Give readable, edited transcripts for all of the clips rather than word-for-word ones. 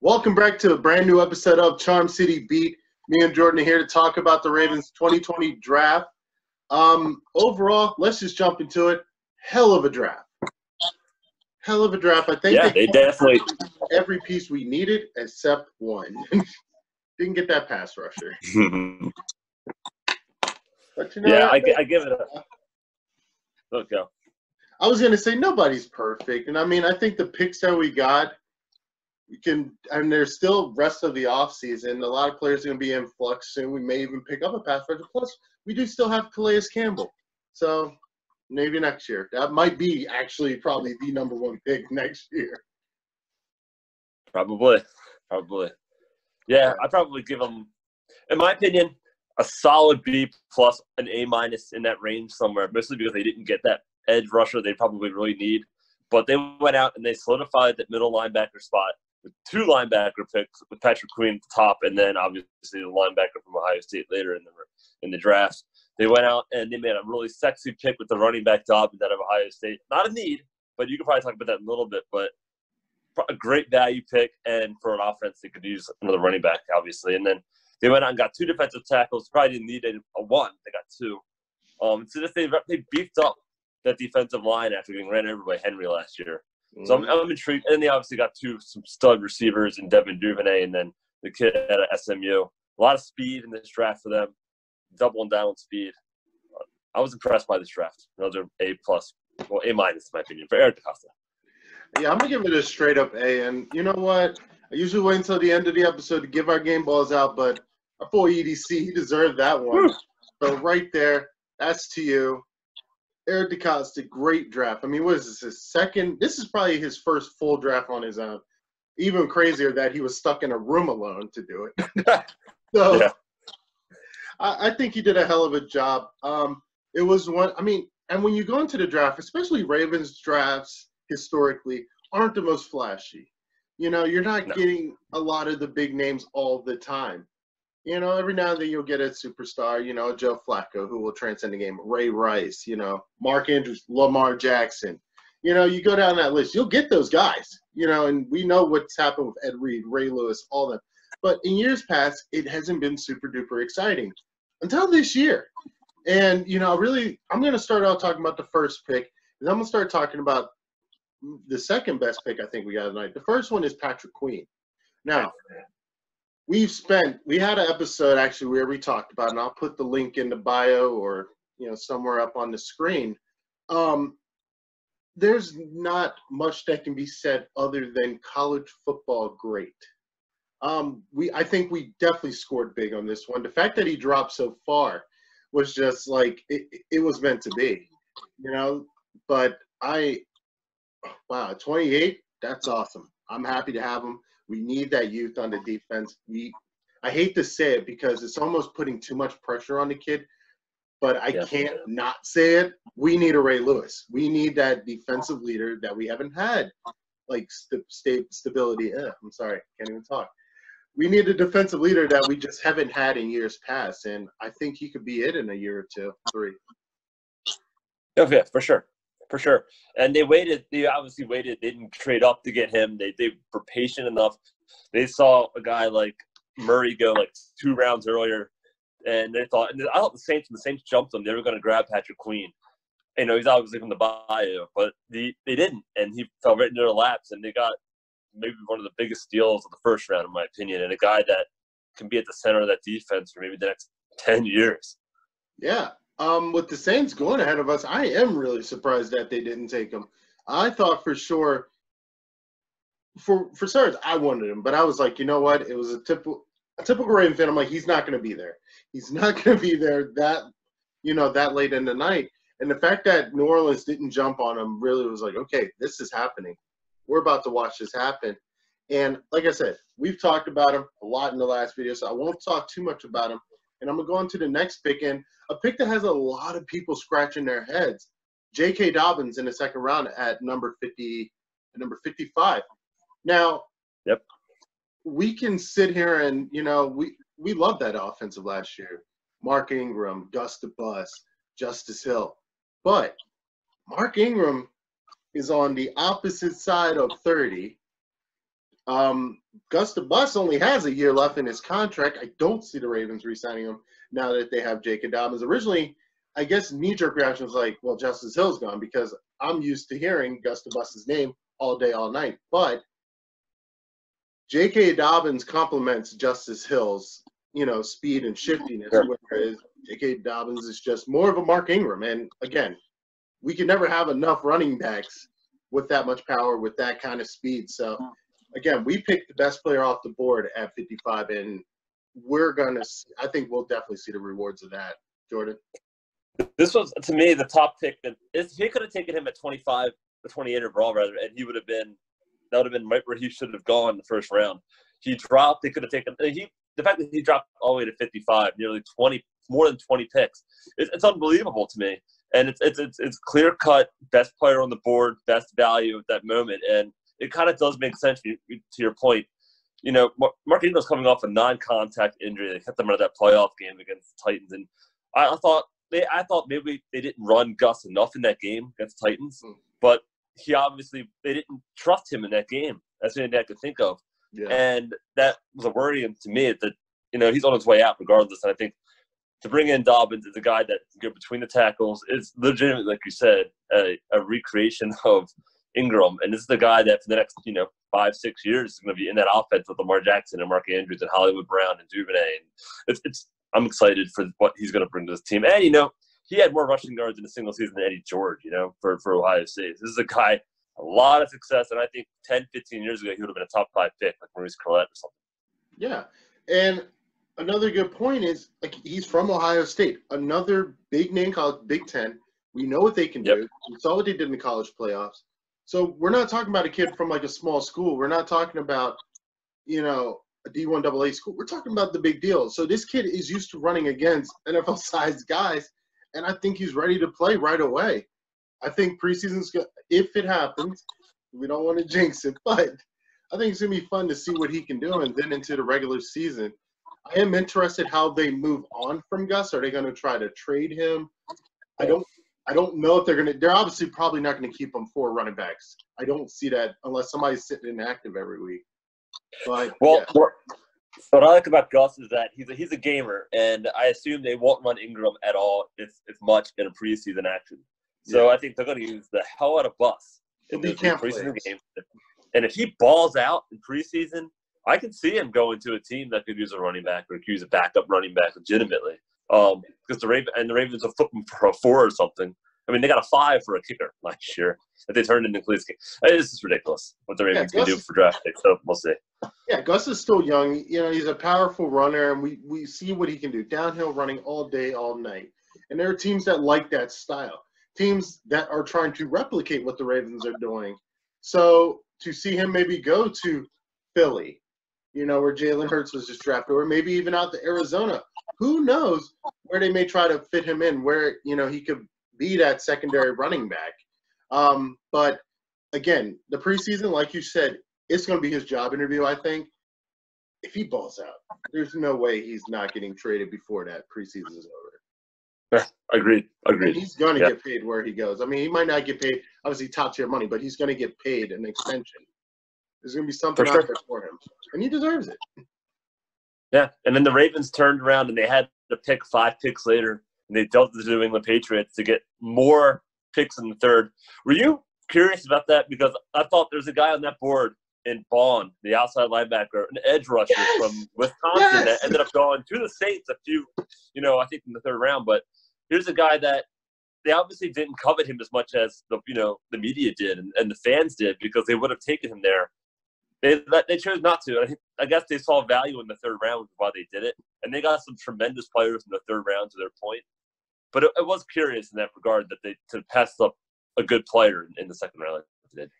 Welcome back to a brand new episode of Charm City Beat. Me and Jordan are here to talk about the Ravens 2020 draft. Overall, let's just jump into it. Hell of a draft. Hell of a draft. I think they definitely every piece we needed except one. Didn't get that pass rusher. But you know, yeah, I give it a look. Go. I was going to say nobody's perfect. And I mean, I think the picks that we got, and there's still rest of the offseason. A lot of players are going to be in flux soon. We may even pick up a pass rusher. Plus, we do still have Calais Campbell. So maybe next year. That might be actually probably the number one pick next year. Probably. Yeah, I'd probably give them, in my opinion, a solid B plus, an A minus in that range somewhere, mostly because they didn't get that edge rusher they probably really need. But they went out and they solidified that middle linebacker spot with two linebacker picks with Patrick Queen at the top, and then obviously the linebacker from Ohio State later in the draft. They went out and they made a really sexy pick with the running back Dobbins out of Ohio State. Not a need, but you could probably talk about that in a little bit. But a great value pick, and for an offense they could use another running back, obviously. And then they went out and got two defensive tackles. Probably didn't need a one. They got two. So they beefed up that defensive line after getting ran over by Henry last year. So I'm intrigued. And then they obviously got some stud receivers in Devin Duvernay and then the kid out of SMU. A lot of speed in this draft for them, doubling down on speed. I was impressed by this draft. Another A plus, well, A minus in my opinion for Eric DeCosta. Yeah, I'm going to give it a straight up A. And you know what? I usually wait until the end of the episode to give our game balls out, but our boy EDC, he deserved that one. So right there, that's to you. Eric DeCosta, great draft. I mean, what is this, his second? This is probably his first full draft on his own. Even crazier that he was stuck in a room alone to do it. So yeah. I think he did a hell of a job. It was one, I mean, and when you go into the draft, especially Ravens drafts historically, aren't the most flashy. You know, you're not getting a lot of the big names all the time. You know, every now and then you'll get a superstar, you know, Joe Flacco, who will transcend the game, Ray Rice, you know, Mark Andrews, Lamar Jackson. You know, you go down that list, you'll get those guys, you know, and we know what's happened with Ed Reed, Ray Lewis, all them. But in years past, it hasn't been super duper exciting until this year. And, you know, really, I'm going to start out talking about the first pick, and I'm going to start talking about the second best pick I think we got tonight. The first one is Patrick Queen. Now, we had an episode actually where we talked about it, and I'll put the link in the bio or, you know, somewhere up on the screen. There's not much that can be said other than college football great. I think we definitely scored big on this one. The fact that he dropped so far was just like, it was meant to be, you know, but wow, 28, that's awesome. I'm happy to have him. We need that youth on the defense. I hate to say it because it's almost putting too much pressure on the kid, but I can't not say it. We need a Ray Lewis. We need that defensive leader that we haven't had, like stability. I'm sorry, can't even talk. We need a defensive leader that we just haven't had in years past, and I think he could be it in a year or two, 3. Okay, for sure. For sure. And they obviously waited. They didn't trade up to get him. They were patient enough. They saw a guy like Murray go like 2 rounds earlier, and they thought, and I thought the Saints jumped him. They were going to grab Patrick Queen. You know, he's obviously from the bio, but they didn't, and he fell right into their laps, and they got maybe one of the biggest steals of the first round, in my opinion, and a guy that can be at the center of that defense for maybe the next 10 years. Yeah. With the Saints going ahead of us, I am really surprised that they didn't take him. I thought for sure, for starters, I wanted him, but I was like, you know what? It was a typical Raven fan. I'm like, he's not going to be there. He's not going to be there that late in the night. And the fact that New Orleans didn't jump on him really was like, okay, this is happening. We're about to watch this happen. And like I said, we've talked about him a lot in the last video, so I won't talk too much about him. And I'm going to go on to the next pick, and a pick that has a lot of people scratching their heads. J.K. Dobbins in the second round at number 55. Now, we can sit here and, you know, we love that offensive last year. Mark Ingram, Gus the Bus, Justice Hill. But Mark Ingram is on the opposite side of 30. Gus the Bus only has a year left in his contract. I don't see the Ravens re-signing him now that they have J.K. Dobbins. Originally, I guess knee-jerk reaction was like, well, Justice Hill's gone, because I'm used to hearing Gus the Bus's name all day, all night. But J.K. Dobbins complements Justice Hill's, speed and shiftiness, whereas J.K. Dobbins is just more of a Mark Ingram. And again, we can never have enough running backs with that much power, with that kind of speed. So, again, we picked the best player off the board at 55, and I think we'll definitely see the rewards of that. Jordan? This was, to me, the top pick. He could have taken him at 25 or 28 overall, rather, and that would have been right where he should have gone in the first round. He dropped. They could have taken the fact that he dropped all the way to 55, nearly more than 20 picks. It's unbelievable to me, and it's clear cut, best player on the board, best value at that moment, and it kind of does make sense to your point. Mark Ingram's coming off a non-contact injury. They kept them out of that playoff game against the Titans, and I thought maybe they didn't run Gus enough in that game against the Titans, but they didn't trust him in that game. That's the only thing I could think of. Yeah. And that was a worrying to me that, he's on his way out regardless. And I think to bring in Dobbins is a guy that can go between the tackles. It's legitimately, like you said, a recreation of Ingram. And this is the guy that for the next, 5-6 years is going to be in that offense with Lamar Jackson and Mark Andrews and Hollywood Brown and Duvernay. And I'm excited for what he's going to bring to this team. And, he had more rushing yards in a single season than Eddie George, for Ohio State. This is a guy, a lot of success, and I think 10, 15 years ago, he would have been a top 5 pick, like Maurice Collette or something. Yeah, and another good point is, he's from Ohio State, another big-name college, Big Ten. We know what they can do. We saw what they did in the college playoffs. So we're not talking about a kid from, a small school. We're not talking about, a D1 AA school. We're talking about the big deal. So this kid is used to running against NFL-sized guys, and I think he's ready to play right away. I think preseason's good. If it happens, we don't want to jinx it, but I think it's going to be fun to see what he can do, and then into the regular season. I am interested how they move on from Gus. Are they going to try to trade him? I don't know if they're obviously probably not going to keep him 4 running backs. I don't see that unless somebody's sitting inactive every week. But, what I like about Gus is that he's a gamer, and I assume they won't run Ingram at all as much in a preseason action. So I think they're going to use the hell out of Bus in the preseason game. And if he balls out in preseason, I can see him going to a team that could use a running back or use a backup running back legitimately. Because the Ravens will flip him for a 4 or something. I mean, they got a 5 for a kicker last year that they turned into Cleveland. This is ridiculous what the Ravens can do for draft picks. So we'll see. Yeah, Gus is still young. He's a powerful runner, and we see what he can do. Downhill running all day, all night. And there are teams that like that style. Teams that are trying to replicate what the Ravens are doing. So to see him maybe go to Philly, where Jalen Hurts was just drafted, or maybe even out to Arizona, who knows where they may try to fit him in, where, he could be that secondary running back. But again, the preseason, like you said, it's going to be his job interview, I think. If he balls out, there's no way he's not getting traded before that preseason is over. Yeah, agreed. And he's going to get paid where he goes. I mean, he might not get paid, obviously, top-tier money, but he's going to get paid an extension. There's going to be something out there for him, and he deserves it. Yeah, and then the Ravens turned around, and they had to pick 5 picks later, and they dealt with the New England Patriots to get more picks in the 3rd. Were you curious about that? Because I thought there's a guy on that board in Bond, the outside linebacker, an edge rusher from Wisconsin that ended up going to the Saints I think in the 3rd round. But here's a guy that they obviously didn't covet him as much as the media did and the fans did, because they would have taken him there. They chose not to. I guess they saw value in the 3rd round while they did it, and they got some tremendous players in the 3rd round to their point. But it was curious in that regard that they to pass up a good player in the 2nd round like they did.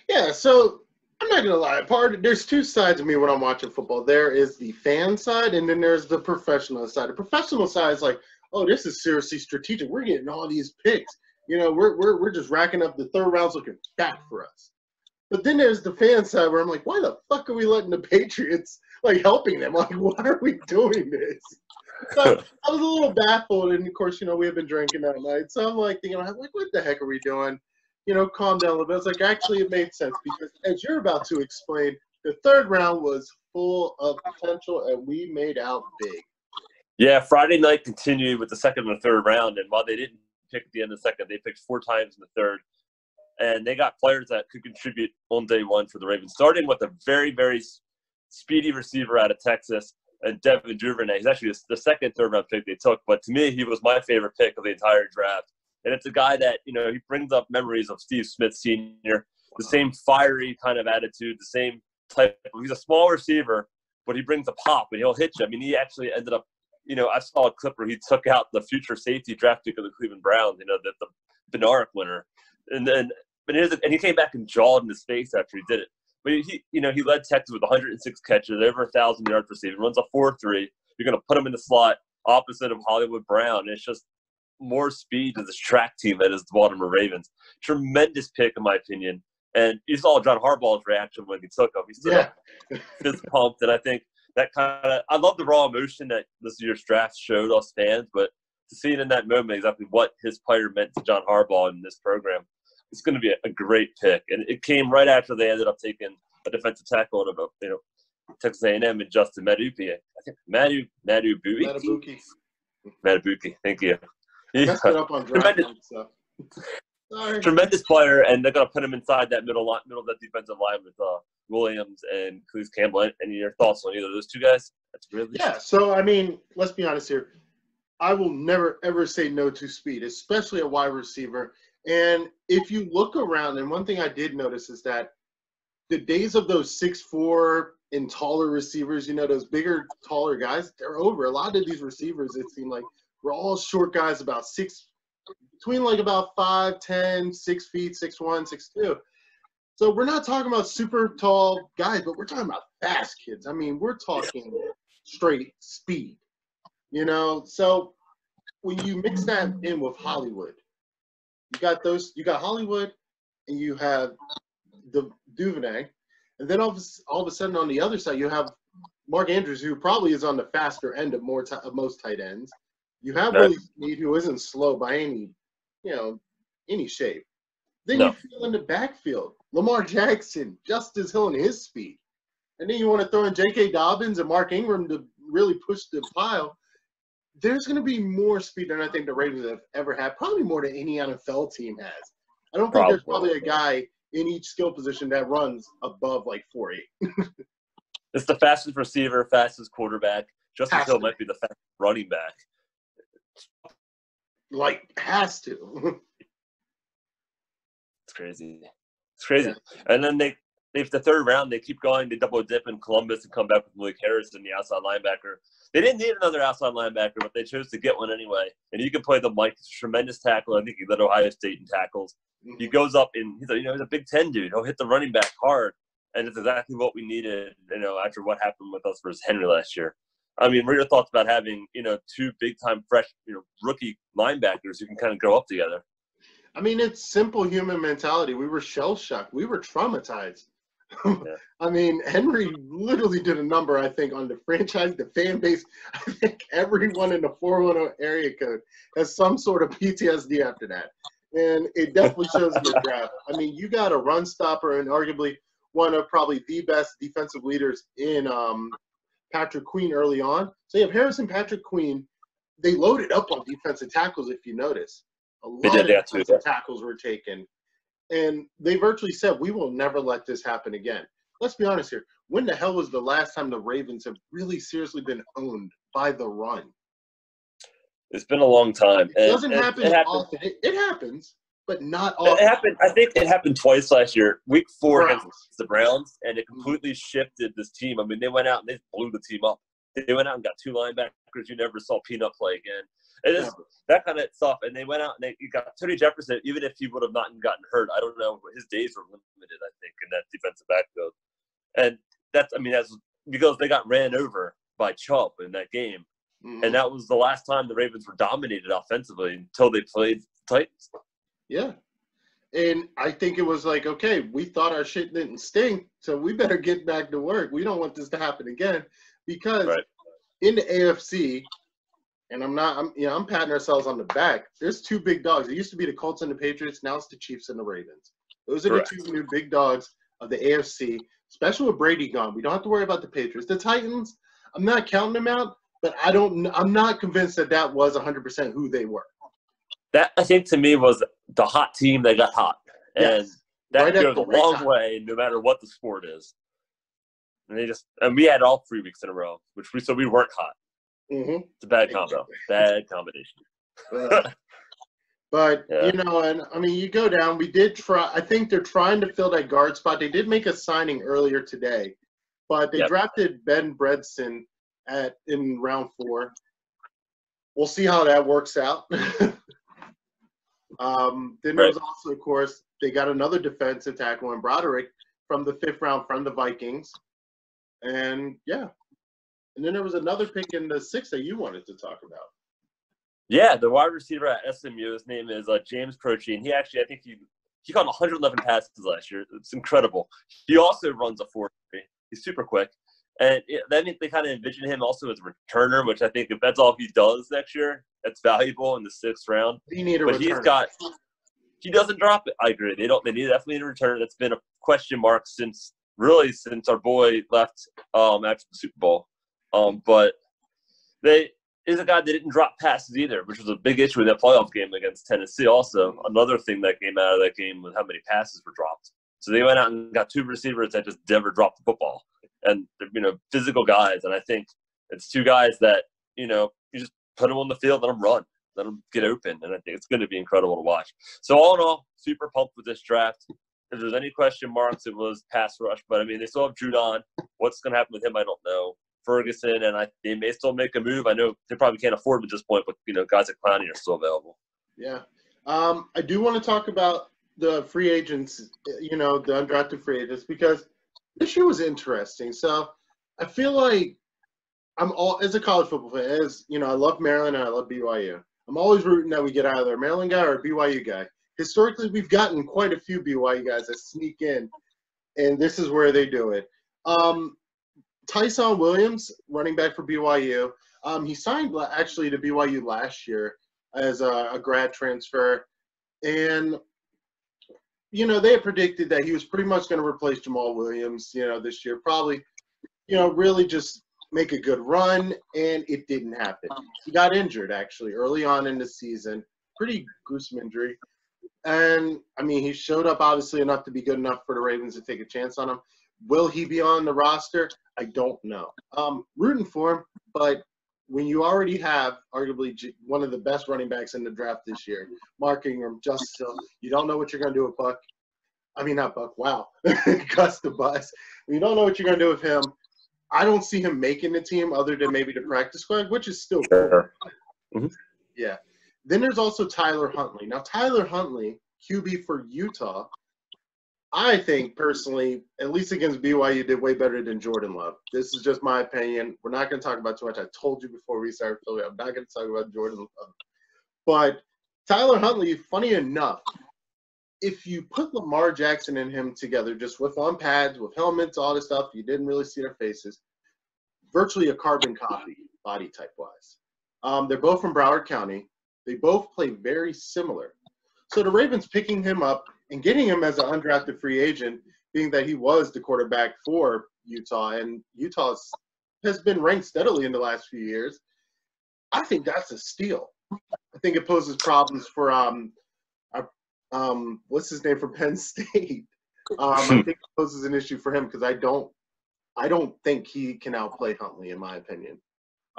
Yeah, so I'm not gonna lie. There's 2 sides of me when I'm watching football. There is the fan side, and then there's the professional side. The professional side is like, oh, this is seriously strategic. We're getting all these picks. We're just racking up the 3rd rounds looking fat for us. But then there's the fan side where I'm like, why the fuck are we letting the Patriots helping them? Like, why are we doing this? So I was a little baffled, and of course, we had been drinking that night. So I'm like thinking, what the heck are we doing? Calm down a little bit. It's like, actually, it made sense, because as you're about to explain, The third round was full of potential, and we made out big. Yeah, Friday night continued with the second and the third round, and while they didn't pick at the end of the second, they picked 4 times in the third, and they got players that could contribute on day one for the Ravens, starting with a very, very speedy receiver out of Texas, and Devin Duvernay. He's actually the second third-round pick they took, but to me, he was my favorite pick of the entire draft. And it's a guy that, you know, he brings up memories of Steve Smith Sr., the same fiery kind of attitude, the same type. He's a small receiver, but he brings a pop, and he'll hit you. I mean, he actually ended up, you know, I saw a clip where he took out the future safety draft pick of the Cleveland Browns, you know, the Bednarik winner. And he came back and jawed in his face after he did it. But he led Texas with 106 catches, over 1,000 yards receiving, runs a 4.3. You're going to put him in the slot opposite of Hollywood Brown. It's just more speed to this track team that is the Baltimore Ravens. Tremendous pick, in my opinion. And you saw John Harbaugh's reaction when he took him. He stood up, fist pumped, and I think that I love the raw emotion that this year's draft showed us fans, but to see it in that moment, exactly what his player meant to John Harbaugh in this program, it's going to be a great pick. And it came right after they ended up taking a defensive tackle out of, you know, Texas A&M and Justin Madubuike. I think Madubuike. Thank you. Messed it up on draft stuff. Tremendous player, and they're going to put him inside that middle of that defensive line with Williams and Cleese Campbell. Any of your thoughts on either of those two guys? That's really So I mean, let's be honest here. I will never ever say no to speed, especially a wide receiver. And if you look around, and one thing I did notice is that the days of those 6'4" and taller receivers, you know, those bigger, taller guys, they're over. A lot of these receivers, it seemed like, were all short guys, about between like about 5'10", 6 feet, 6'1", 6'2". So we're not talking about super tall guys, but we're talking about fast kids. I mean, we're talking straight speed, you know? So when you mix that in with Hollywood, you got Hollywood, and you have the Duvernay, and then all of a sudden on the other side you have Mark Andrews, who probably is on the faster end of most tight ends. You have Willie Snead, who isn't slow by any shape. Then you fill in the backfield Lamar Jackson, Justice Hill, and his speed, and then you want to throw in J.K. Dobbins and Mark Ingram to really push the pile. There's going to be more speed than I think the Ravens have ever had, probably more than any NFL team has. I don't think there's probably a guy in each skill position that runs above like 4.8. It's the fastest receiver, fastest quarterback. Justice Hill might be the fastest running back. Has to. It's crazy. It's crazy. Yeah. And then the third round, they keep going. They double dip in Columbus and come back with Malik Harrison, the outside linebacker. They didn't need another outside linebacker, but they chose to get one anyway. And you can play the Mike. He's a tremendous tackle. I think he led Ohio State in tackles. He goes up and he's a Big Ten dude. He'll hit the running back hard, and it's exactly what we needed. After what happened with us versus Henry last year. I mean, what are your thoughts about having two big time fresh rookie linebackers who can kind of grow up together? I mean, it's simple human mentality. We were shell shocked. We were traumatized. Yeah. I mean, Henry literally did a number, I think, on the franchise, the fan base. I think everyone in the 410 area code has some sort of PTSD after that. And it definitely shows in the draft. I mean, you got a run stopper and arguably one of probably the best defensive leaders in Patrick Queen early on. So you have Harrison, Patrick Queen. They loaded up on defensive tackles, if you notice. A lot of defensive tackles were taken. And they virtually said, we will never let this happen again. Let's be honest here. When the hell was the last time the Ravens have really seriously been owned by the run? It's been a long time. It doesn't happen often. It happens, but not often. It happened. I think it happened twice last year. Week 4 against the Browns, and it completely shifted this team. I mean, they went out and they blew the team up. They went out and got 2 linebackers you never saw Peanut play again. It is that kind of stuff. And they went out and you got Tony Jefferson. Even if he would have not gotten hurt, I don't know. His days were limited, I think, in that defensive backfield. And that's because they got ran over by Chubb in that game. Mm-hmm. And that was the last time the Ravens were dominated offensively until they played the Titans. Yeah. And I think it was like, okay, we thought our shit didn't stink, so we better get back to work. We don't want this to happen again. Because in the AFC, and I'm patting ourselves on the back, there's 2 big dogs. It used to be the Colts and the Patriots. Now it's the Chiefs and the Ravens. Those are the 2 new big dogs of the AFC. especially with Brady gone. We don't have to worry about the Patriots. The Titans, I'm not counting them out, but I'm not convinced that was 100% who they were. That, I think, to me, was the hot team that got hot. And that goes a long way, no matter what the sport is. And we had all 3 weeks in a row, so we weren't hot. Mm-hmm. It's a bad combo. Bad combination. But, and I mean, you go down. We did try. I think they're trying to fill that guard spot. They did make a signing earlier today, but they drafted Ben Bredeson in round 4. We'll see how that works out. Then there was also, of course, they got another defensive tackle in Broderick from the 5th round from the Vikings. And, And then there was another pick in the 6th that you wanted to talk about. Yeah, the wide receiver at SMU, his name is James Croce, and he actually, I think he caught 111 passes last year. It's incredible. He also runs a 4.3. He's super quick. And then they kind of envision him also as a returner, which I think if that's all he does next year, that's valuable in the 6th round. They need a returner. He doesn't drop it. I agree. They definitely need a returner. That's been a question mark since our boy left after the Super Bowl. But is a guy that didn't drop passes either, which was a big issue in that playoff game against Tennessee. Also, another thing that came out of that game was how many passes were dropped. So they went out and got 2 receivers that just never dropped the football. And, physical guys. And I think it's 2 guys that, you just put them on the field, let them run, let them get open. And I think it's going to be incredible to watch. So all in all, super pumped with this draft. If there's any question marks, it was pass rush. But, I mean, they still have Judon. What's going to happen with him, I don't know. Ferguson, and they may still make a move. I know they probably can't afford him at this point, but, guys like Clowney are still available. Yeah. I do want to talk about the free agents, the undrafted free agents, because this year was interesting. So I feel like as a college football fan, I love Maryland and I love BYU. I'm always rooting that we get either a Maryland guy or a BYU guy. Historically, we've gotten quite a few BYU guys that sneak in, and this is where they do it. Tyson Williams, running back for BYU, he signed actually to BYU last year as a grad transfer. And, they had predicted that he was pretty much going to replace Jamal Williams, this year. Probably, really just make a good run, and it didn't happen. He got injured, actually, early on in the season. Pretty gruesome injury. And, I mean, he showed up, obviously, enough to be good enough for the Ravens to take a chance on him. Will he be on the roster? I don't know. Rooting for him, but when you already have arguably one of the best running backs in the draft this year, Mark Ingram, Justice Hill, you don't know what you're going to do with Buck. I mean, not Buck. Wow. Gus the Bus. You don't know what you're going to do with him. I don't see him making the team other than maybe the practice squad, which is still cool. Mm-hmm. Yeah. Then there's also Tyler Huntley. Now, Tyler Huntley, QB for Utah, I think personally, at least against BYU, did way better than Jordan Love. This is just my opinion. We're not going to talk about too much. I told you before we started filming, I'm not going to talk about Jordan Love. But Tyler Huntley, funny enough, if you put Lamar Jackson and him together, just with on pads, with helmets, all this stuff, you didn't really see their faces, virtually a carbon copy, body type-wise. They're both from Broward County. They both play very similar. So the Ravens picking him up and getting him as an undrafted free agent, being that he was the quarterback for Utah, and Utah has been ranked steadily in the last few years, I think that's a steal. I think it poses problems for what's his name from Penn State. I think it poses an issue for him because I don't think he can outplay Huntley, in my opinion.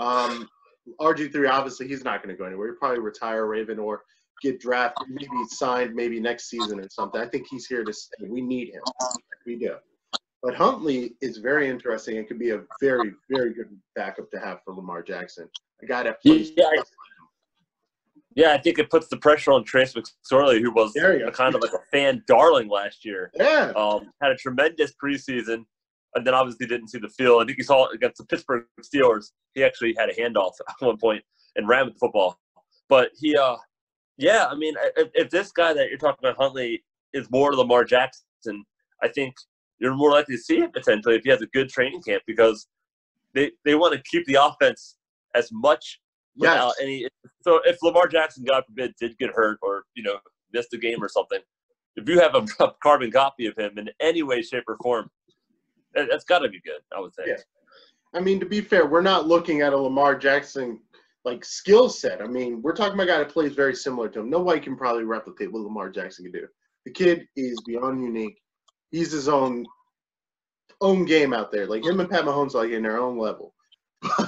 RG3, obviously, he's not going to go anywhere. He'll probably retire Raven or get drafted, maybe signed maybe next season or something. I think he's here to stay. We need him. We do. But Huntley is very interesting and could be a very, very good backup to have for Lamar Jackson. A guy that plays. Yeah, I think it puts the pressure on Trace McSorley, who was kind of like a fan darling last year. Yeah. Had a tremendous preseason, and then obviously didn't see the field. I think you saw it against the Pittsburgh Steelers. He actually had a handoff at one point and ran with the football. But he yeah, I mean, if this guy that you're talking about, Huntley, is more Lamar Jackson, I think you're more likely to see him potentially if he has a good training camp because they want to keep the offense as much without any. So if Lamar Jackson, God forbid, did get hurt or, missed a game or something, if you have a carbon copy of him in any way, shape, or form, That's got to be good, I would think. Yeah. I mean, to be fair, we're not looking at a Lamar Jackson like skill set. I mean, we're talking about a guy that plays very similar to him. Nobody can probably replicate what Lamar Jackson can do. The kid is beyond unique. He's his own game out there. Like him and Pat Mahomes are like in their own level.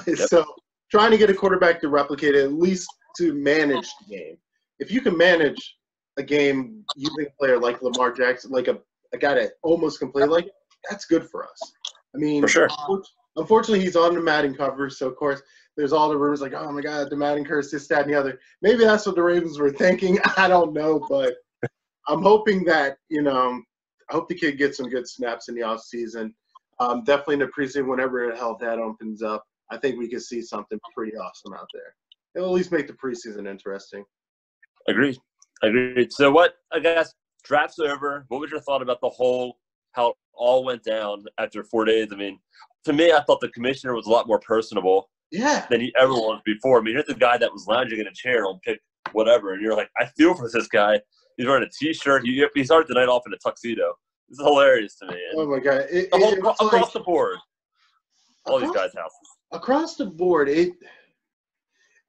Yep. So trying to get a quarterback to replicate it, at least to manage the game. If you can manage a game using a player like Lamar Jackson, like a guy that almost can play like it, that's good for us. I mean, For sure. Unfortunately, he's on the Madden cover, so of course there's all the rumors like, oh my God, the Madden curse, this, that, and the other. Maybe that's what the Ravens were thinking. I don't know, but I'm hoping that, I hope the kid gets some good snaps in the offseason. Definitely in the preseason, whenever the hell that opens up, I think we could see something pretty awesome out there. It'll at least make the preseason interesting. Agreed. So what, I guess, draft's over. What was your thought about how it all went down after 4 days? I mean, to me, I thought the commissioner was a lot more personable than he ever was before. I mean, here's the guy that was lounging in a chair on pick whatever, and you're like, I feel for this guy. He's wearing a T-shirt. He started the night off in a tuxedo. This is hilarious to me. And oh, my God. Across the board, all these guys' houses. Across the board, it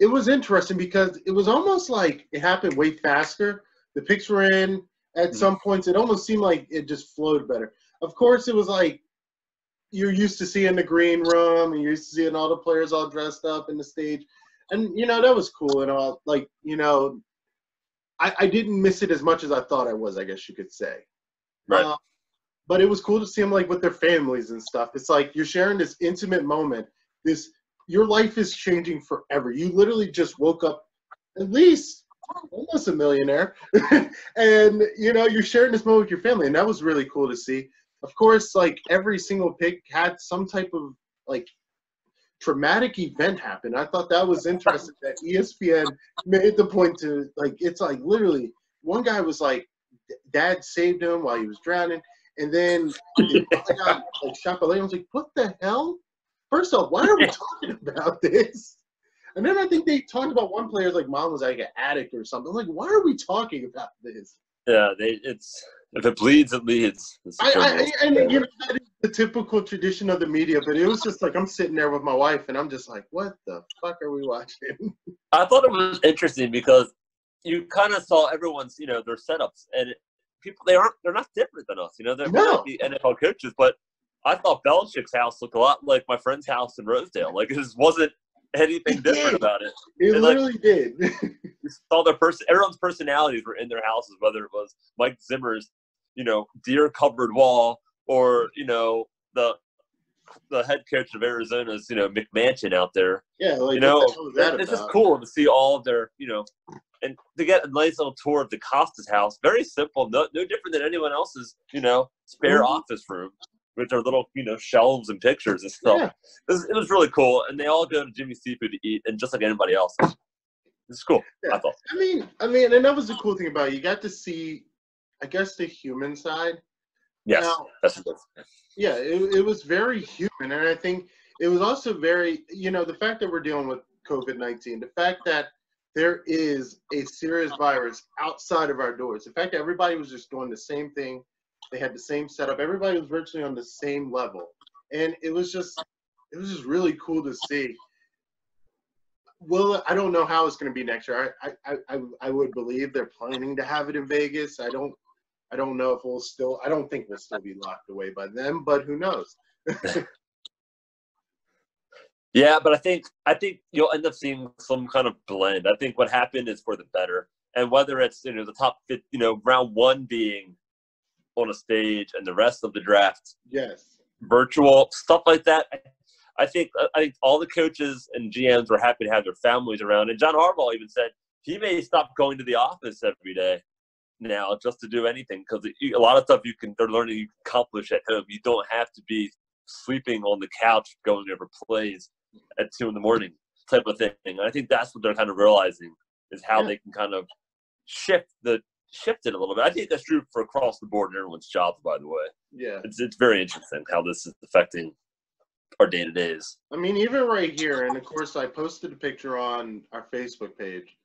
was interesting because it was almost like it happened way faster. The picks were in. At some points, it almost seemed like it just flowed better. Of course, it was like you're used to seeing the green room and you're used to seeing all the players all dressed up in the stage. And, that was cool and all. Like, I didn't miss it as much as I thought I was, I guess you could say. Right. But it was cool to see them, like, with their families and stuff. It's like you're sharing this intimate moment. Your life is changing forever. You literally just woke up at least almost a millionaire. And, you're sharing this moment with your family. And that was really cool to see. Of course, like, every single pick had some type of, like, traumatic event happen. I thought that was interesting that ESPN made the point to, like, it's like literally one guy was like, dad saved him while he was drowning. And then I got like shot by lightning. I was like, what the hell? First off, why are we talking about this? And then I think they talked about one player's like mom was like an addict or something. I'm like, why are we talking about this? Yeah, if it bleeds, it leads. That is the typical tradition of the media, but it was just like I'm sitting there with my wife, and I'm just like, what the fuck are we watching? I thought it was interesting because you kind of saw everyone's, their setups, and they're not different than us. They're not the NFL coaches, but I thought Belichick's house looked a lot like my friend's house in Rosedale. Like, it just wasn't anything different about it. It literally did. You saw everyone's personalities were in their houses, whether it was Mike Zimmer's, deer covered wall, or the head coach of Arizona's, McMansion out there. Yeah, like it's just cool to see all of their, and to get a nice little tour of DeCosta's house. Very simple, no different than anyone else's, spare office room with their little, shelves and pictures and stuff. Yeah. It was really cool, and they all go to Jimmy's Seafood to eat, and just like anybody else. It's cool, yeah. I thought. I mean, and that was the cool thing about it. You got to see, I guess, the human side. Yes, that's good. Yeah, it was very human, and I think it was also very, the fact that we're dealing with COVID-19, the fact that there is a serious virus outside of our doors, the fact that everybody was just doing the same thing, they had the same setup, everybody was virtually on the same level, and it was just really cool to see. Well, I don't know how it's going to be next year. I would believe they're planning to have it in Vegas. I don't know if I don't think we'll still be locked away by then, but who knows? Yeah, but I think you'll end up seeing some kind of blend. I think what happened is for the better. And whether it's, the top 50, round one being on a stage and the rest of the draft, virtual, stuff like that. I think all the coaches and GMs were happy to have their families around. And John Harbaugh even said he may stop going to the office every day now just to do anything, because a lot of stuff they're learning you can accomplish at home. You don't have to be sleeping on the couch going over plays at 2 a.m. type of thing. And I think that's what they're kind of realizing is how they can kind of shift it a little bit. I think that's true for across the board in everyone's jobs, by the way. Yeah. It's very interesting how this is affecting our day-to-days. I mean, even right here, and of course I posted a picture on our Facebook page.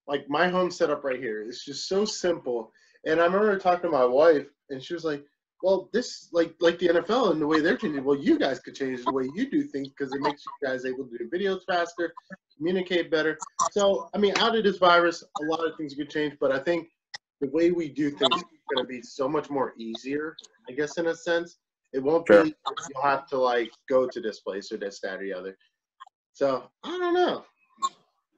Like, my home setup right here is just so simple. And I remember talking to my wife, and she was like, well, this like the NFL and the way they're changing. Well, you guys could change the way you do things because it makes you guys able to do videos faster, communicate better. So, I mean, out of this virus, a lot of things could change, but I think the way we do things is going to be so much more easier, I guess, in a sense. It won't be you'll have to like go to this place or this, that, or the other. So I don't know.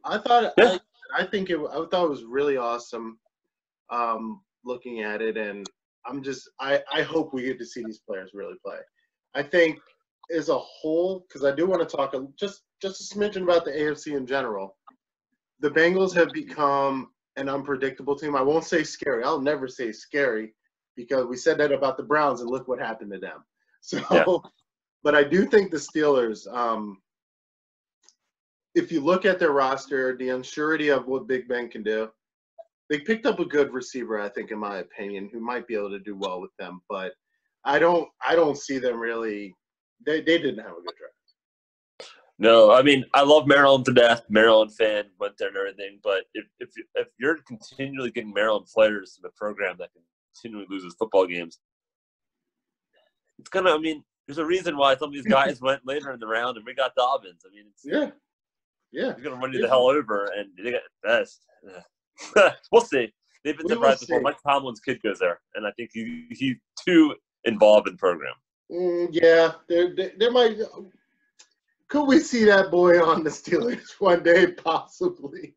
I thought I thought it was really awesome looking at it, and I hope we get to see these players really play. I think as a whole, because I do want to talk just a smidgen about the AFC in general. The Bengals have become an unpredictable team. I won't say scary. I'll never say scary because we said that about the Browns and look what happened to them. So, but I do think the Steelers, if you look at their roster, the unsurety of what Big Ben can do, they picked up a good receiver, I think, in my opinion, who might be able to do well with them. But I don't see them really. They didn't have a good draft. No, I mean, I love Maryland to death. Maryland fan, went there and everything. But if you're continually getting Maryland players to the program that continually loses football games, it's gonna. I mean, there's a reason why some of these guys went later in the round, and we got Dobbins. I mean, it's he's gonna run you the hell over, and they got the best. We'll see. They've been surprised before. Mike Tomlin's kid goes there, and I think he's too involved in the program. Yeah, there might. Could we see that boy on the Steelers one day? Possibly.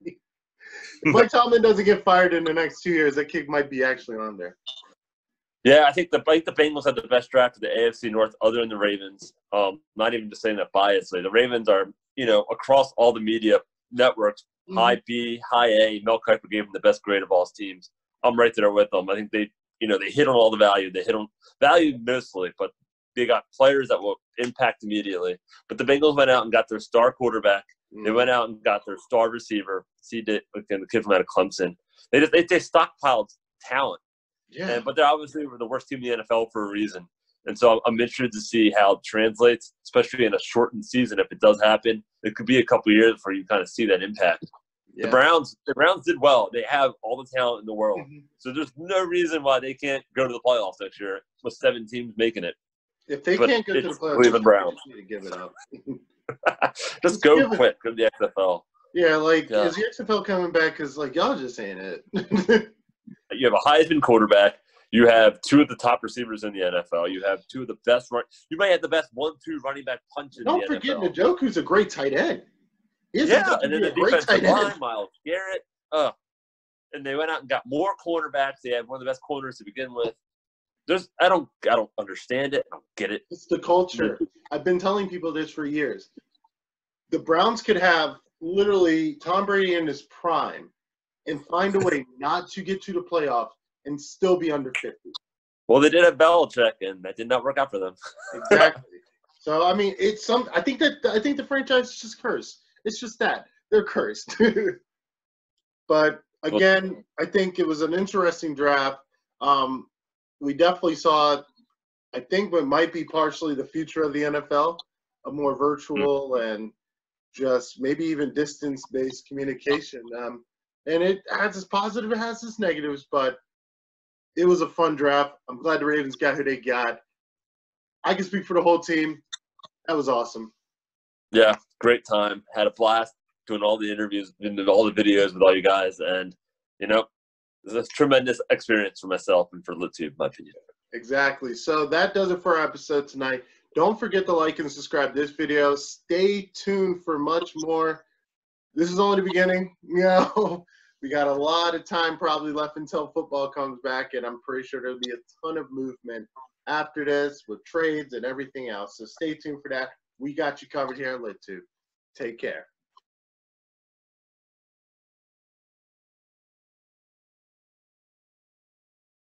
If Mike Tomlin doesn't get fired in the next 2 years, that kid might be actually on there. Yeah, I think the Bengals had the best draft of the AFC North other than the Ravens. Not even just saying that biasly. The Ravens are, across all the media networks, high B, high A. Mel Kiper gave them the best grade of all his teams. I'm right there with them. I think they hit on all the value. They hit on value mostly, but they got players that will impact immediately. But the Bengals went out and got their star quarterback. They went out and got their star receiver, the kid from out of Clemson. They stockpiled talent. Yeah. But they're obviously the worst team in the NFL for a reason. And so I'm interested to see how it translates, especially in a shortened season. If it does happen, it could be a couple of years before you kind of see that impact. Yeah. The Browns did well. They have all the talent in the world. So there's no reason why they can't go to the playoffs next year with 7 teams making it. If they can't get to the playoffs, Cleveland Browns. Need to give it up. Just go quick. Go to the XFL. Yeah, is the XFL coming back? Because, y'all just ain't it. You have a Heisman quarterback. You have 2 of the top receivers in the NFL. You have 2 of the best you might have the best 1-2 running back punch in the NFL. Don't forget Njoku's a great tight end. And then the defensive line, Myles Garrett. And they went out and got more cornerbacks. They had one of the best corners to begin with. I don't understand it. I don't get it. It's the culture. I've been telling people this for years. The Browns could have literally Tom Brady in his prime and find a way not to get to the playoffs and still be under 50. Well, they did have Belichick, and that did not work out for them. Exactly. So I mean, I think the franchise is just cursed. It's just that they're cursed. But again, I think it was an interesting draft. We definitely saw, I think, what might be partially the future of the NFL, a more virtual and just maybe even distance-based communication. And it has its positive, it has its negatives, but it was a fun draft. I'm glad the Ravens got who they got. I can speak for the whole team. That was awesome. Yeah, great time. Had a blast doing all the interviews and all the videos with all you guys. And, it was a tremendous experience for myself and for LitTube, in my opinion. Exactly. So that does it for our episode tonight. Don't forget to like and subscribe to this video. Stay tuned for much more. This is only the beginning. We got a lot of time probably left until football comes back, and I'm pretty sure there'll be a ton of movement after this with trades and everything else. So stay tuned for that. We got you covered here on LitTube. Take care.